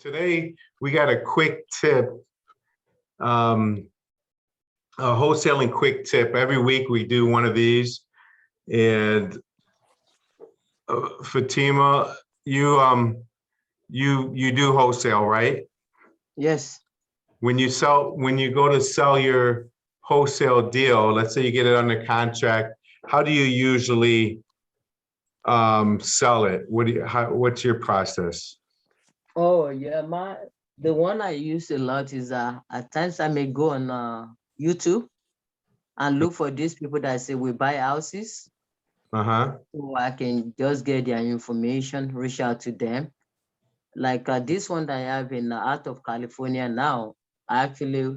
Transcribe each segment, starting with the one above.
Today, we got a quick tip, um, a wholesaling quick tip. Every week we do one of these. And Fatima, you do wholesale, right? Yes. When you go to sell your wholesale deal, let's say you get it under contract, how do you usually sell it? What's your process? Oh, yeah. The one I use a lot is at times I may go on YouTube and look for these people that say we buy houses. Uh-huh. So I can just get their information, reach out to them. Like this one that I have in out of California now. Actually,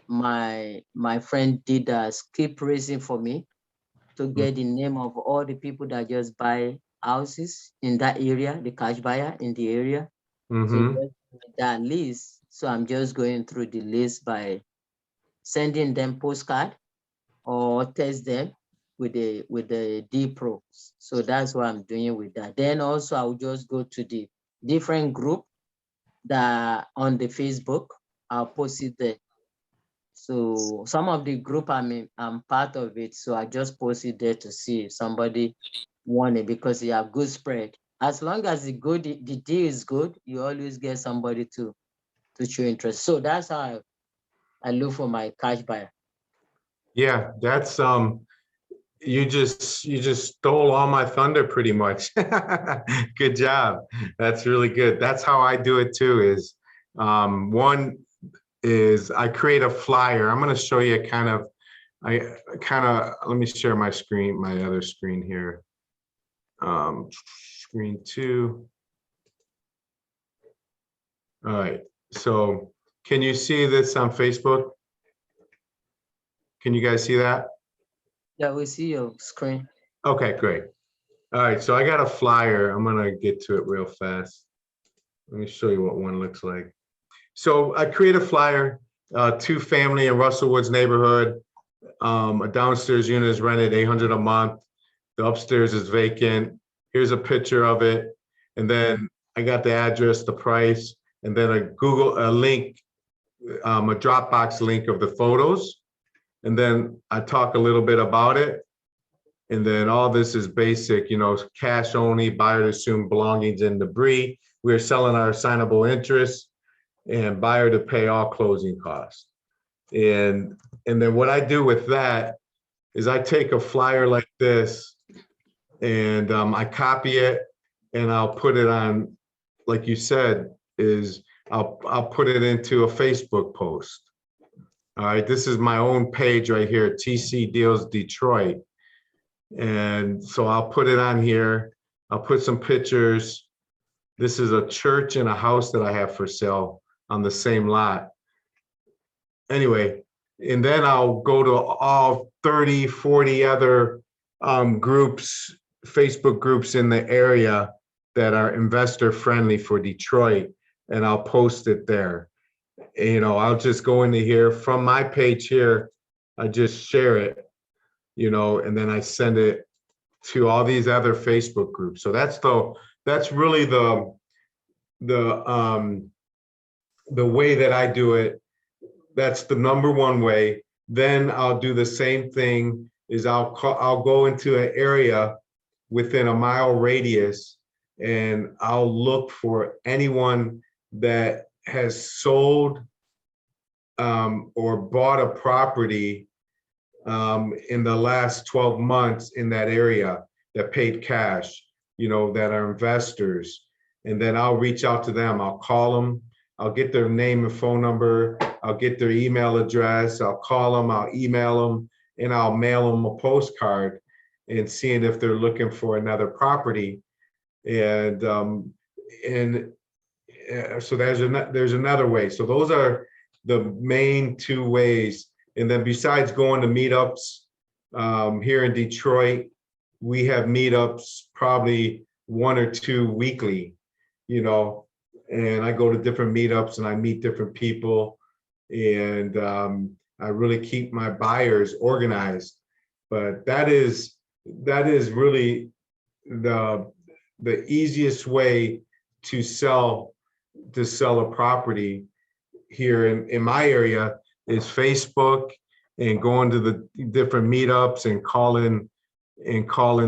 my friend did a skip raising for me to get the name of all the people that just buy houses in that area, the cash buyer in the area. So Mm-hmm. just with that list. So I'm just going through the list by sending them postcard or test them with the D Pro. So that's what I'm doing with that. Then also I'll just go to the different group that on the Facebook. I'll post it there. So some of the group I'm part of it. So I just post it there to see if somebody want it because you have good spread. As long as the deal is good, you always get somebody to show interest. So that's how I look for my cash buyer. Yeah, that's you just stole all my thunder pretty much. Good job. That's really good. That's how I do it too, is one is I create a flyer. I'm going to show you let me share my screen, my other screen here. Screen two. All right. So can you see this on Facebook? Can you guys see that? Yeah, we see your screen. Okay, great. All right, so I got a flyer. I'm gonna get to it real fast. Let me show you what one looks like. So I create a flyer, two family in Russell Woods neighborhood. A downstairs unit is rented $800 a month. The upstairs is vacant. Here's a picture of it. And then I got the address, the price, and then a link, a Dropbox link of the photos. And then I talk a little bit about it. And then all this is basic, cash only, buyer to assume belongings and debris. We're selling our assignable interest and buyer to pay all closing costs. And then what I do with that is I take a flyer like this and I copy it and I'll put it on, like you said, I'll put it into a Facebook post. All right, this is my own page right here, TC Deals Detroit. And so I'll put it on here. I'll put some pictures. This is a church and a house that I have for sale on the same lot. Anyway, and then I'll go to all 30, 40 other groups, Facebook groups in the area that are investor friendly for Detroit, and I'll post it there. I'll just go into here from my page here. I just share it, and then I send it to all these other Facebook groups. So that's really the way that I do it. That's the number one way. Then I'll do the same thing is I'll go into an area within a mile radius and I'll look for anyone that has sold or bought a property in the last 12 months in that area that paid cash, that are investors. And then I'll reach out to them. I'll call them. I'll get their name and phone number. I'll get their email address. I'll call them. I'll email them, and I'll mail them a postcard and seeing if they're looking for another property. And so there's another way. So those are the main two ways. And then besides going to meetups here in Detroit, we have meetups probably 1 or 2 weekly, and I go to different meetups and I meet different people, and I really keep my buyers organized. But that is really the easiest way to sell to sell a property here in my area is Facebook and going to the different meetups and calling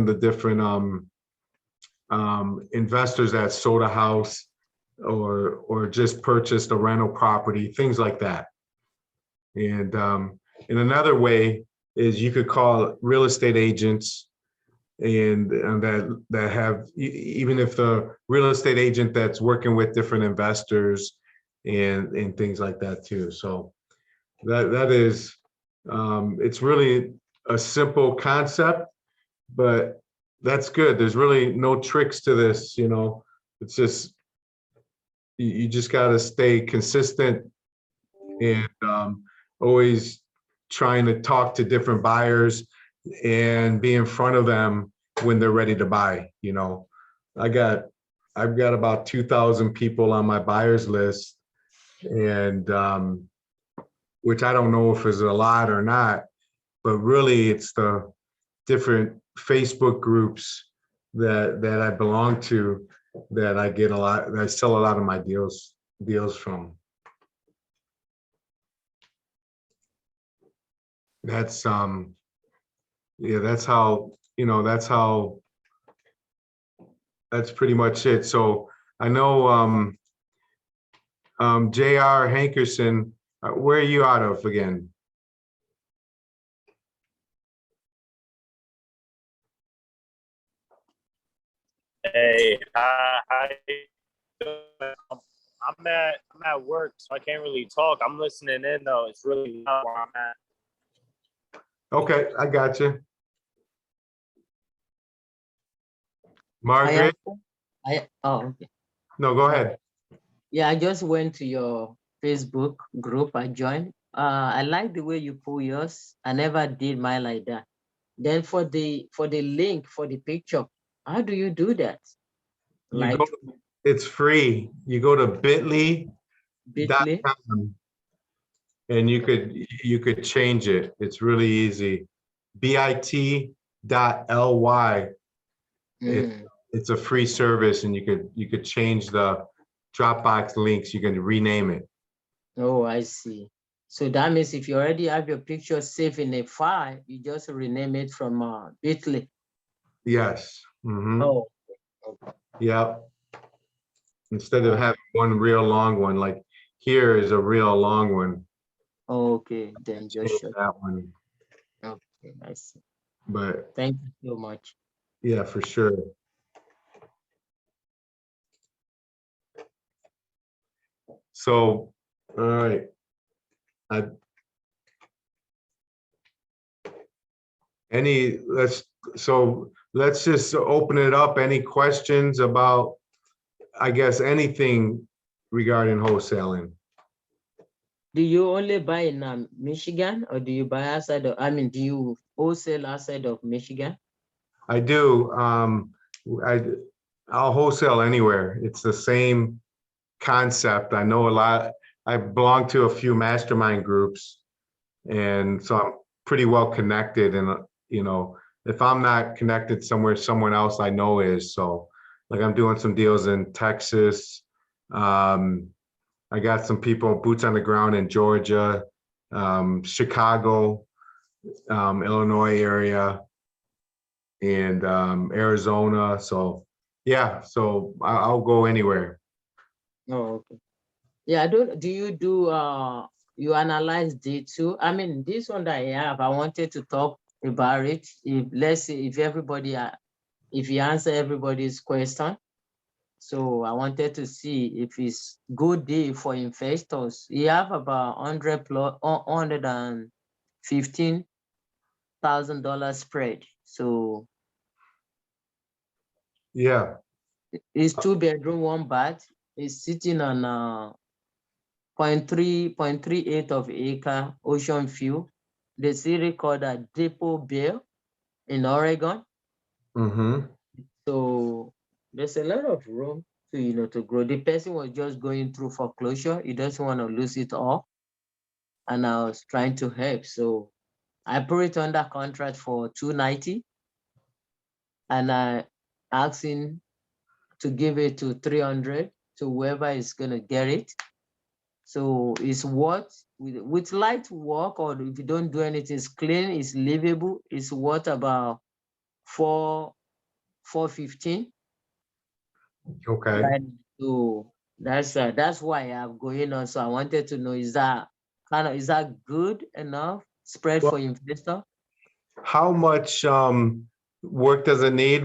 the different investors that sold a house or just purchased a rental property, things like that. And in another way is you could call real estate agents and that have, even if the real estate agent that's working with different investors and things like that too. So that is, it's really a simple concept, but that's good. There's really no tricks to this, you know. It's just, you just got to stay consistent and always trying to talk to different buyers and be in front of them when they're ready to buy. You know, I've got about 2,000 people on my buyers list, and which I don't know if is a lot or not, but really it's the different Facebook groups that I belong to that I get a lot, that I sell a lot of my deals from. That's yeah, that's how, you know, that's pretty much it. So I know JR Hankerson, where are you out of again? Hey, hi. I'm at work, so I can't really talk. I'm listening in though. It's really loud where I'm at. Okay, I got you. Margaret? Okay. No, go ahead. Yeah, I just went to your Facebook group. I joined. I like the way you pull yours. I never did mine like that. Then for the link for the picture, how do you do that? Like It's free. You go to bit.ly.com Bitly? and you could change it. It's really easy. bit.ly. It's a free service, and you could change the Dropbox links. You can rename it. Oh, I see. So that means if you already have your picture saved in a file, you just rename it from Bitly. Yes. Mm-hmm. Oh, okay. Yeah. Instead of having one real long one, like here is a real long one. Okay, then just show that one. Okay, I see. But thank you so much. Yeah, for sure. So, all right. Let's just open it up. Any questions about, I guess, anything regarding wholesaling? Do you only buy in Michigan, or do you buy outside of, do you wholesale outside of Michigan? I do. I'll wholesale anywhere. It's the same concept. I know a lot. I belong to a few mastermind groups, and so I'm pretty well connected. And you know, if I'm not connected somewhere, someone else I know is. So, like, I'm doing some deals in Texas. I got some people, boots on the ground in Georgia, Chicago, Illinois area, and Arizona. So yeah, so I'll go anywhere. Oh, okay. Yeah, do you do you analyze D2? I mean, this one that I have, I wanted to talk about it. If let's say if everybody if you answer everybody's question. So I wanted to see if it's good deal for investors. You have about $115,000 spread. So Yeah. it's 2-bedroom, 1 bath. It's sitting on 0.38 of acre ocean view. The city called a Depot Bay in Oregon. Mm-hmm. So there's a lot of room to to grow. The person was just going through foreclosure. He doesn't want to lose it all. And I was trying to help. So I put it under contract for $290. And I asked him to give it to $300. to whoever is gonna get it. So it's what with light work, or if you don't do anything, it's clean, it's livable, it's worth about 415. Okay. Right. So that's why I'm going on. So I wanted to know, is that good enough spread Well, for investor? how much work does it need?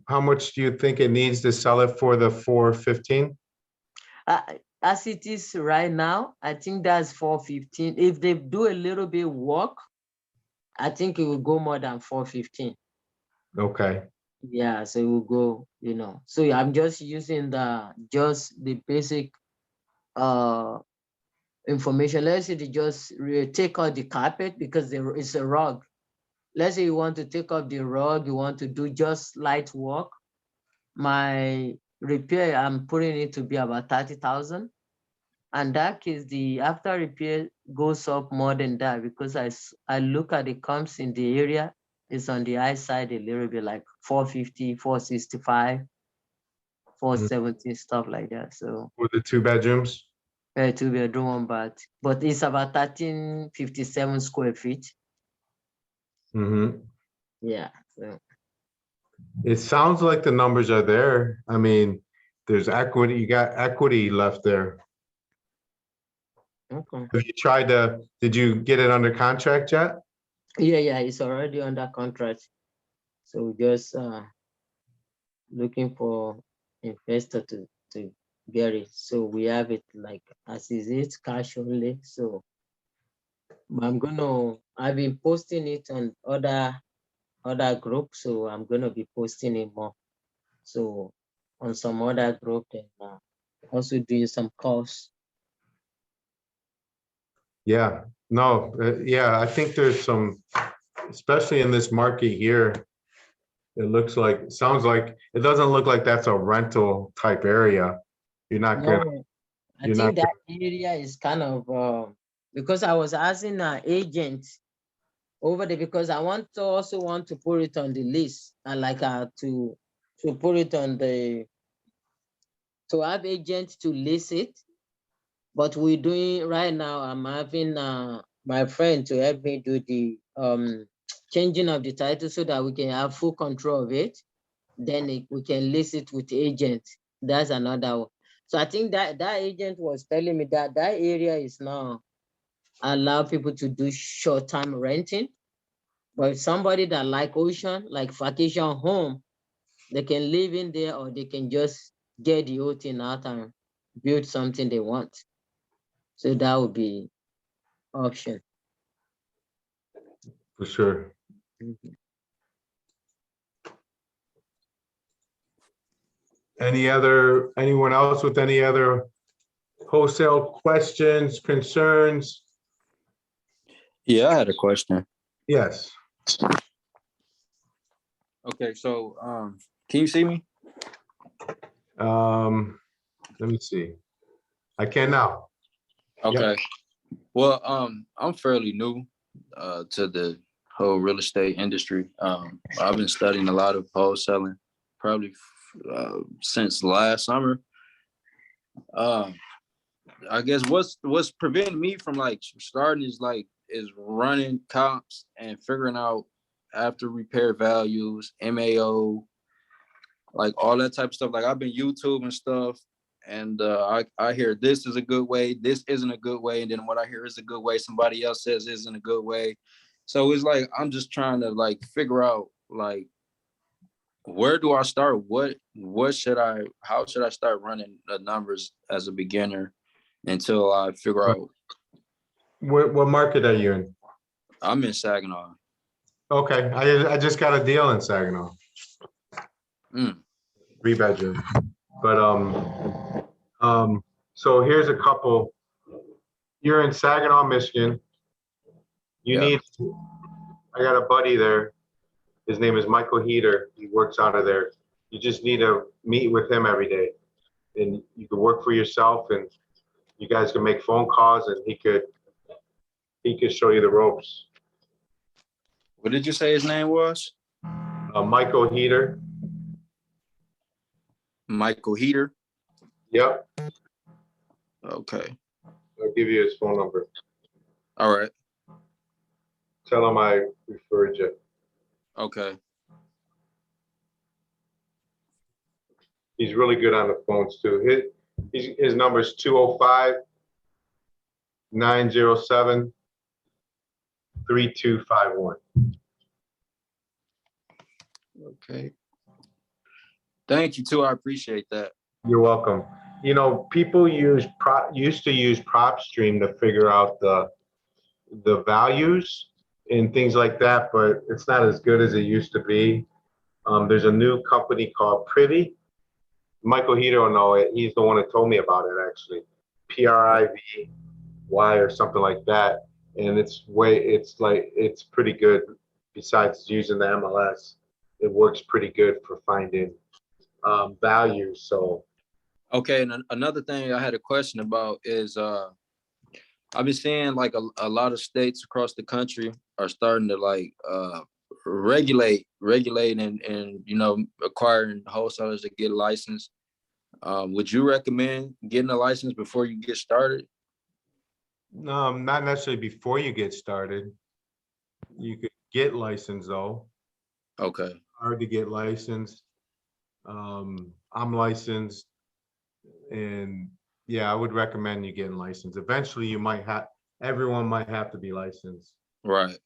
How much do you think it needs to sell it for the 415? As it is right now, I think that's 415. If they do a little bit work, I think it will go more than 415. Okay. Yeah, so it will go, So I'm just using the basic information. Let's say they just take out the carpet because it's a rug. Let's say you want to take off the rug, you want to do just light work. My repair, I'm putting it to be about 30,000. And that case, the after repair goes up more than that, because I look at the comps in the area, it's on the high side a little bit, like 450, 465, 470, stuff like that. So With the 2 bedrooms? 2 bedroom, 1 bath, but it's about 1357 square feet. Mm-hmm. Yeah. So It sounds like the numbers are there. I mean, there's equity, you got equity left there. okay. Have you tried did you get it under contract yet? Yeah, it's already under contract. So just looking for investor to get it. So we have it like as is it, cash only. So I've been posting it on other groups, so I'm gonna be posting it more. So on some other group, and also doing some calls. Yeah, no, yeah, I think there's some, especially in this market here, sounds like, it doesn't look like that's a rental type area. You're not gonna, No, I you're not, think that area is kind of because I was asking an agent over there, because I also want to put it on the list, and like to put it on to have agents to list it. But we're doing right now, I'm having my friend to help me do the changing of the title so that we can have full control of it. Then we can list it with agent. That's another one. So I think that agent was telling me that area is now allow people to do short-term renting. But somebody that like ocean, like vacation home, they can live in there, or they can just get the whole thing out and build something they want. So that would be option. for sure. Mhm. Anyone else with any other wholesale questions, concerns? Yeah, I had a question. Yes. Okay, so can you see me? Let me see. I can now. Okay. Well, I'm fairly new to the whole real estate industry. I've been studying a lot of wholesaling probably since last summer. I guess what's preventing me from like starting is running comps and figuring out after repair values, MAO, like all that type of stuff. Like I've been YouTube and stuff, and I hear this is a good way, this isn't a good way, and then what I hear is a good way, somebody else says isn't a good way. So it's like I'm just trying to like figure out like where do I start? How should I start running the numbers as a beginner until I figure out. What market are you in? I'm in Saginaw. Okay, I just got a deal in Saginaw. 3 bedroom. But so here's a couple. You're in Saginaw, Michigan. Yeah. I got a buddy there. His name is Michael Heater. He works out of there. You just need to meet with him every day. And you can work for yourself, and you guys can make phone calls, and he could show you the ropes. What did you say his name was? Michael Heater. Michael Heater. Yep, Okay. I'll give you his phone number. All right. Tell him I referred you. Okay. He's really good on the phones too. His number is 205-907-3251. Okay. Thank you too. I appreciate that. You're welcome. You know, people used to use PropStream to figure out the values and things like that, but it's not as good as it used to be. There's a new company called Privy. Michael Heater will know it. He's the one that told me about it, actually. PRIVY or something like that. And it's pretty good. Besides using the MLS, it works pretty good for finding values. So, Okay. And another thing I had a question about is I've been seeing like a lot of states across the country are starting to like regulate and you know, acquiring wholesalers to get a license. Would you recommend getting a license before you get started? not necessarily before you get started. You could get licensed though. Okay. Hard to get licensed. I'm licensed, and yeah, I would recommend you getting licensed. Eventually, everyone might have to be licensed. Right.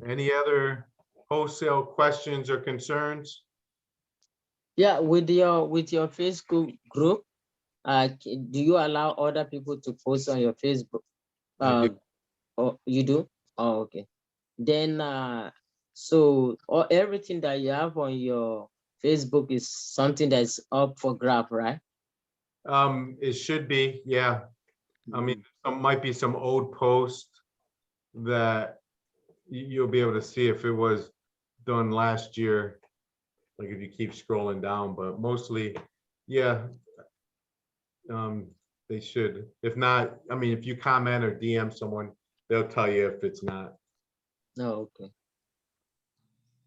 Any other wholesale questions or concerns? Yeah, with your Facebook group, do you allow other people to post on your Facebook? I do. Oh, you do? Oh, okay. Then so everything that you have on your Facebook is something that's up for grab, right? It should be, yeah. I mean, might be some old posts that you'll be able to see if it was done last year, like if you keep scrolling down, but mostly, yeah. They should. If not, I mean, if you comment or DM someone, they'll tell you if it's not. Oh, okay.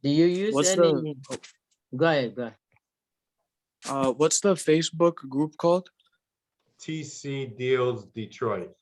Do you use What's any? Go ahead, go ahead. What's the Facebook group called? TC Deals Detroit.